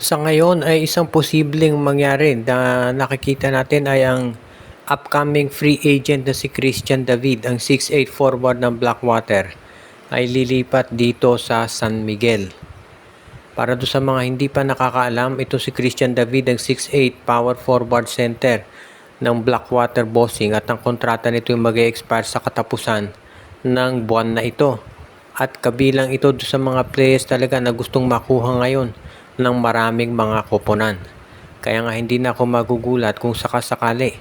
Sa ngayon ay isang posibleng mangyari na nakikita natin ay ang upcoming free agent na si Christian David, ang 6'8 forward ng Blackwater, ay lilipat dito sa San Miguel. Para do sa mga hindi pa nakakaalam, ito si Christian David, ang 6'8 power forward center ng Blackwater Bossing, at ang kontrata nito ay mag-expire sa katapusan ng buwan na ito. At kabilang ito sa mga players talaga na gustong makuha ngayon ng maraming mga koponan. Kaya nga hindi na ako magugulat kung sakasakali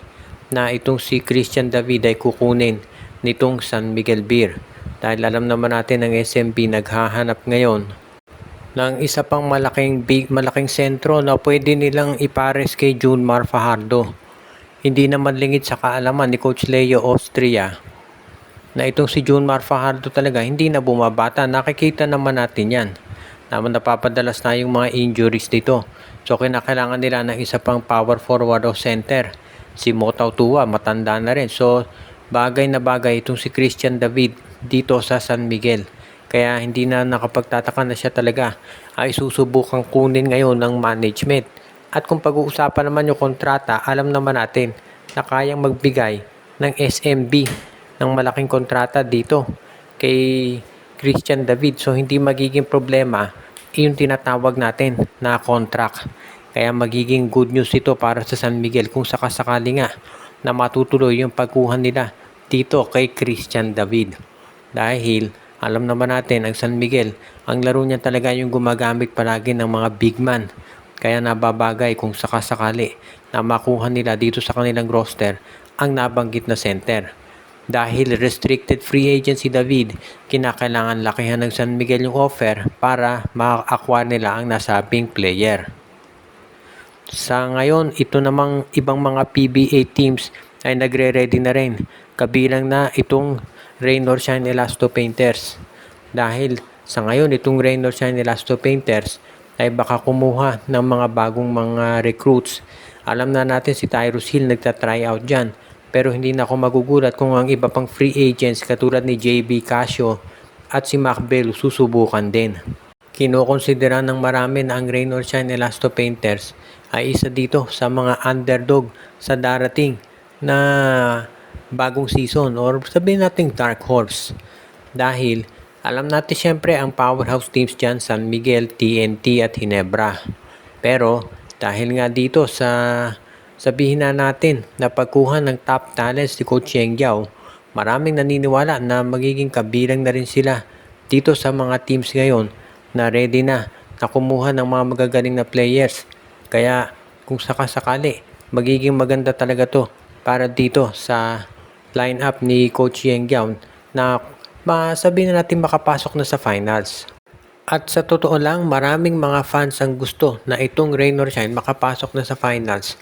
na itong si Christian David ay kukunin nitong San Miguel Beer. Dahil alam naman natin ang SMB naghahanap ngayon ng isa pang malaking sentro na pwede nilang ipares kay Junmar Fajardo. Hindi naman lingid sa kaalaman ni Coach Leo Austria na itong si Junmar Fajardo talaga hindi na bumabata. Nakikita naman natin yan. Napapadalas na yung mga injuries dito. So kinakailangan nila ng isa pang power forward o center. Si Motaw Tua, matanda na rin. So bagay na bagay itong si Christian David dito sa San Miguel. Kaya hindi na nakapagtataka na siya talaga ay susubukang kunin ngayon ng management. At kung pag-uusapan naman yung kontrata, alam naman natin na kayang magbigay ng SMB ng malaking kontrata dito kay Christian David. So hindi magiging problema yung tinatawag natin na contract. Kaya magiging good news ito para sa San Miguel kung sakasakali nga na matutuloy yung pagkuha nila dito kay Christian David. Dahil alam naman natin ang San Miguel, ang laro niya talaga yung gumagamit palagi ng mga big man. Kaya nababagay kung sakasakali na makuha nila dito sa kanilang roster ang nabanggit na center. Dahil restricted free agent si David, kinakailangan lakihan ng San Miguel yung offer para ma-acquire nila ang nasabing player. Sa ngayon, ito namang ibang mga PBA teams ay nagre-ready na rin. Kabilang na itong Rain or Shine Elasto Painters. Dahil sa ngayon, itong Rain or Shine Elasto Painters ay baka kumuha ng mga bagong mga recruits. Alam na natin si Tyrus Hill nagta-try out dyan. Pero hindi na ako magugulat kung ang iba pang free agents katulad ni JB Casio at si Mac Bell susubukan din. Kinokonsidera ng marami na ang Rain or Shine Elasto Painters ay isa dito sa mga underdog sa darating na bagong season or sabihin natin dark horse. Dahil alam natin syempre ang powerhouse teams dyan, San Miguel, TNT at Ginebra. Pero dahil nga dito sa sabihin na natin na pagkuha ng top talents ni Coach Yeng Giao, maraming naniniwala na magiging kabilang na rin sila dito sa mga teams ngayon na ready na kumuha ng mga magagaling na players. Kaya kung sakasakali, magiging maganda talaga to para dito sa lineup ni Coach Yeng Giao na sabihin na natin makapasok na sa finals. At sa totoo lang, maraming mga fans ang gusto na itong Rain or Shine makapasok na sa finals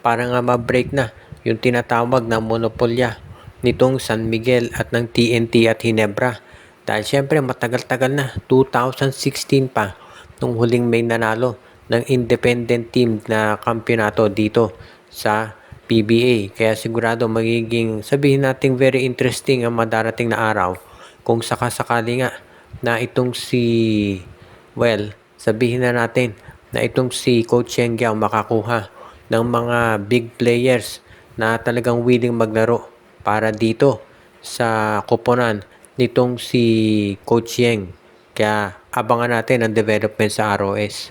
para nga ma-break na yung tinatawag na monopolya nitong San Miguel at ng TNT at Ginebra. Dahil syempre matagal-tagal na, 2016 pa nung huling may nanalo ng independent team na kampyonato dito sa PBA. Kaya sigurado magiging sabihin natin very interesting ang madarating na araw kung sakasakali nga na itong sabihin na natin na itong si Coach Yeng Giao makakuha ng mga big players na talagang willing maglaro para dito sa koponan nitong si Coach Yeng. Kaya abangan natin ang development sa ROS.